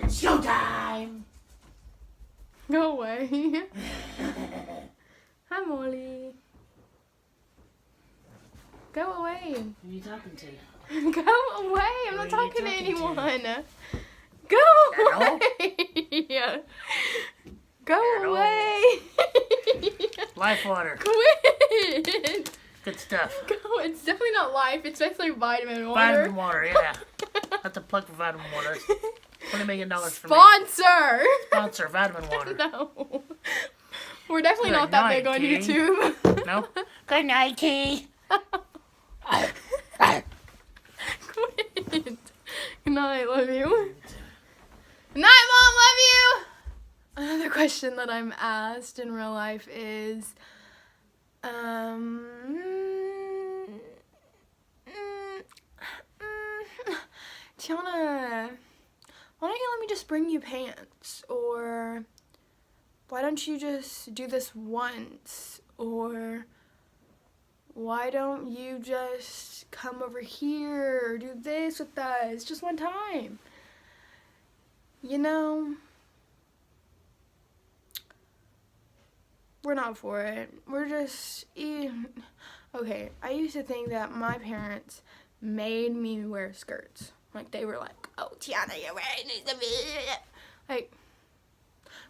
Showtime! Go away. Hi, Molly. Go away. Who are you talking to? Go away. I'm not talking to anyone. Go away. Go away. Life water. Quit. Good stuff. Go. It's definitely not life. It's basically vitamin water. Vitamin water, yeah. That's a plug for vitamin water. $20 million for me. Sponsor. Sponsor, vitamin water. No. We're definitely Good not that night, big on Key. YouTube. No? Good night, Key. Quit. Good night, love you. Good night, Mom, love you. Another question that I'm asked in real life is, Tiana, why don't you let me just bring you pants? Or why don't you just do this once? Or why don't you just come over here or do this with us just one time? You know, we're not for it. We're just, okay, I used to think that my parents made me wear skirts. Like, they were like, oh, Tiana, you're wearing these. Like,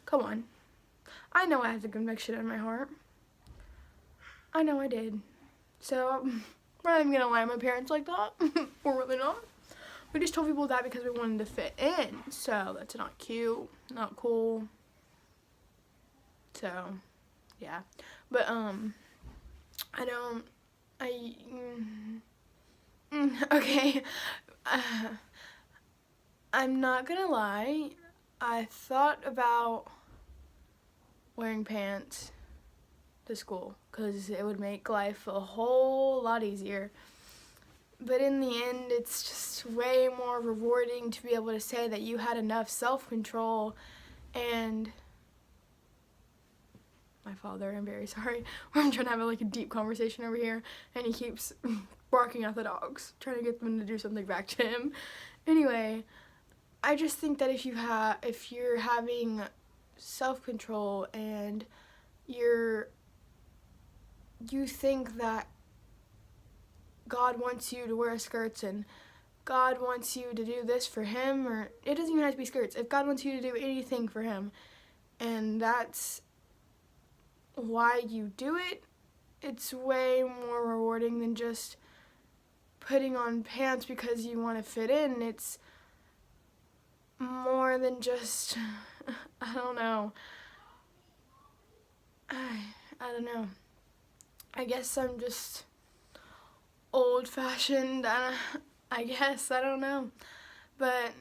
come on. I know I have the conviction in my heart. I know I did. So, we're not even gonna lie to my parents like that. We're really not. We just told people that because we wanted to fit in. So, that's not cute, not cool. So, yeah. But, okay. I'm not gonna lie. I thought about wearing pants to school because it would make life a whole lot easier. But in the end, it's just way more rewarding to be able to say that you had enough self-control. And my father, I'm very sorry. I'm trying to have like a deep conversation over here, and he keeps barking at the dogs, trying to get them to do something back to him. Anyway, I just think that if you're having self-control and you think that God wants you to wear skirts and God wants you to do this for him, or it doesn't even have to be skirts. If God wants you to do anything for him and that's why you do it, it's way more rewarding than just putting on pants because you want to fit in. It's more than just, I don't know. I don't know. I guess I'm just old-fashioned, I guess, I don't know. But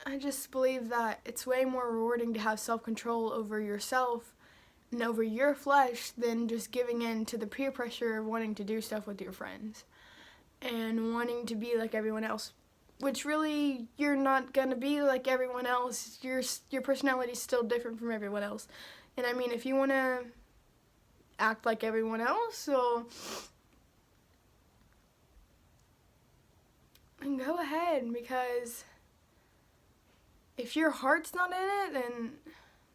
I just believe that it's way more rewarding to have self-control over yourself and over your flesh than just giving in to the peer pressure of wanting to do stuff with your friends and wanting to be like everyone else, which really you're not going to be like everyone else. Your personality is still different from everyone else. And I mean, if you want to act like everyone else, so go ahead, because if your heart's not in it, then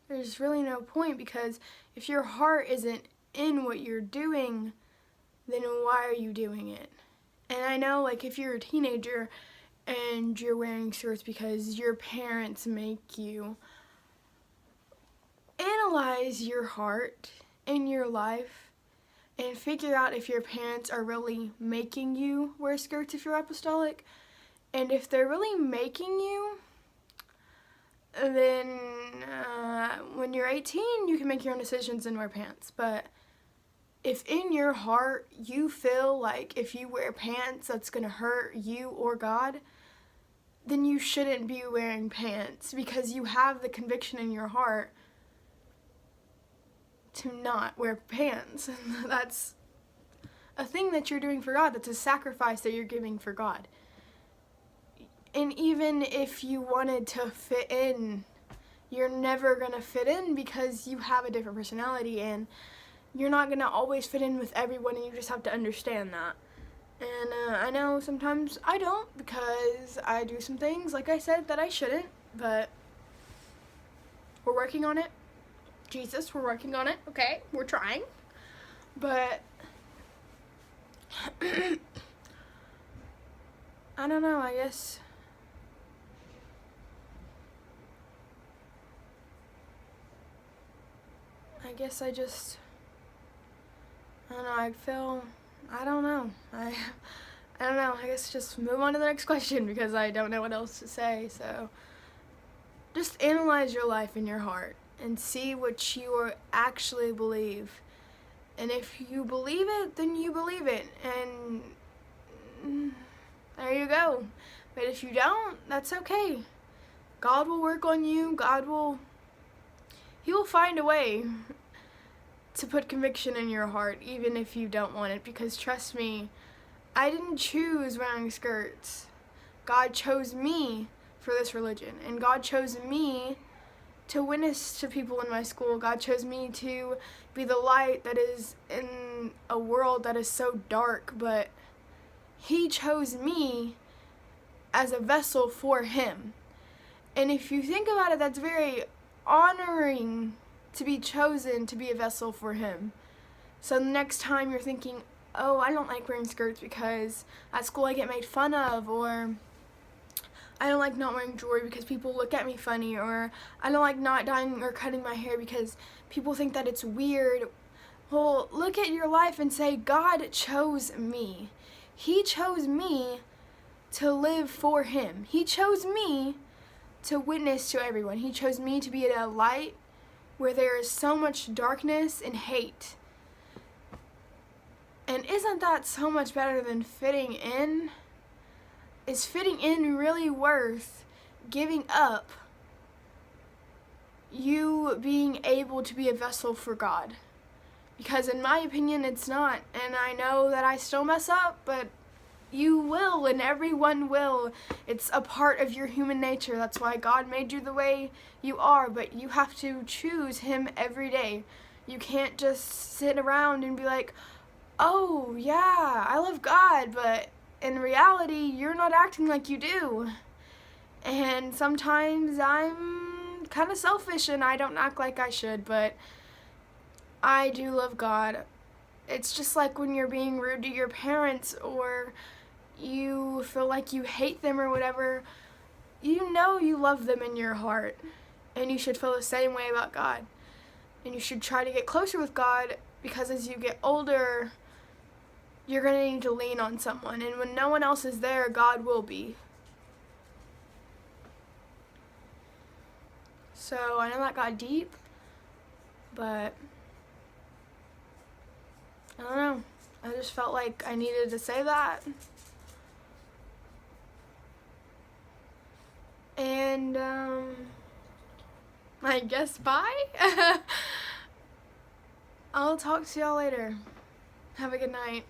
there's really no point, because if your heart isn't in what you're doing, then why are you doing it? And I know, like, if you're a teenager and you're wearing skirts because your parents make you, analyze your heart and your life and figure out if your parents are really making you wear skirts if you're apostolic. And if they're really making you, then when you're 18, you can make your own decisions and wear pants. But if in your heart you feel like if you wear pants that's going to hurt you or God, then you shouldn't be wearing pants, because you have the conviction in your heart to not wear pants. That's a thing that you're doing for God. That's a sacrifice that you're giving for God. And even if you wanted to fit in, you're never going to fit in because you have a different personality, and you're not going to always fit in with everyone, and you just have to understand that. And I know sometimes I don't, because I do some things, like I said, that I shouldn't, but We're working on it. Jesus, we're working on it. Okay, we're trying. But I don't know, I guess I just, I don't know, I don't know. I don't know, I guess just move on to the next question because I don't know what else to say. So just analyze your life in your heart and see what you actually believe. And if you believe it, then you believe it. And there you go. But if you don't, that's okay. God will work on you. He will find a way to put conviction in your heart, even if you don't want it. Because trust me, I didn't choose wearing skirts. God chose me for this religion. And God chose me to witness to people in my school. God chose me to be the light that is in a world that is so dark. But He chose me as a vessel for Him. And if you think about it, that's very honoring to be chosen to be a vessel for Him. So the next time you're thinking, oh, I don't like wearing skirts because at school I get made fun of, or I don't like not wearing jewelry because people look at me funny, or I don't like not dyeing or cutting my hair because people think that it's weird. Well, look at your life and say, God chose me. He chose me to live for Him. He chose me to witness to everyone. He chose me to be a light where there is so much darkness and hate. And isn't that so much better than fitting in? Is fitting in really worth giving up you being able to be a vessel for God? Because in my opinion, it's not. And I know that I still mess up, but you will, and everyone will. It's a part of your human nature. That's why God made you the way you are, but you have to choose Him every day. You can't just sit around and be like, oh, yeah, I love God, but in reality, you're not acting like you do. And sometimes I'm kind of selfish and I don't act like I should, but I do love God. It's just like when you're being rude to your parents, or you feel like you hate them or whatever, you know you love them in your heart, and you should feel the same way about God. And you should try to get closer with God, because as you get older, you're going to need to lean on someone, and when no one else is there, God will be. So I know that got deep, but I don't know. I just felt like I needed to say that. And I guess bye. I'll talk to y'all later. Have a good night.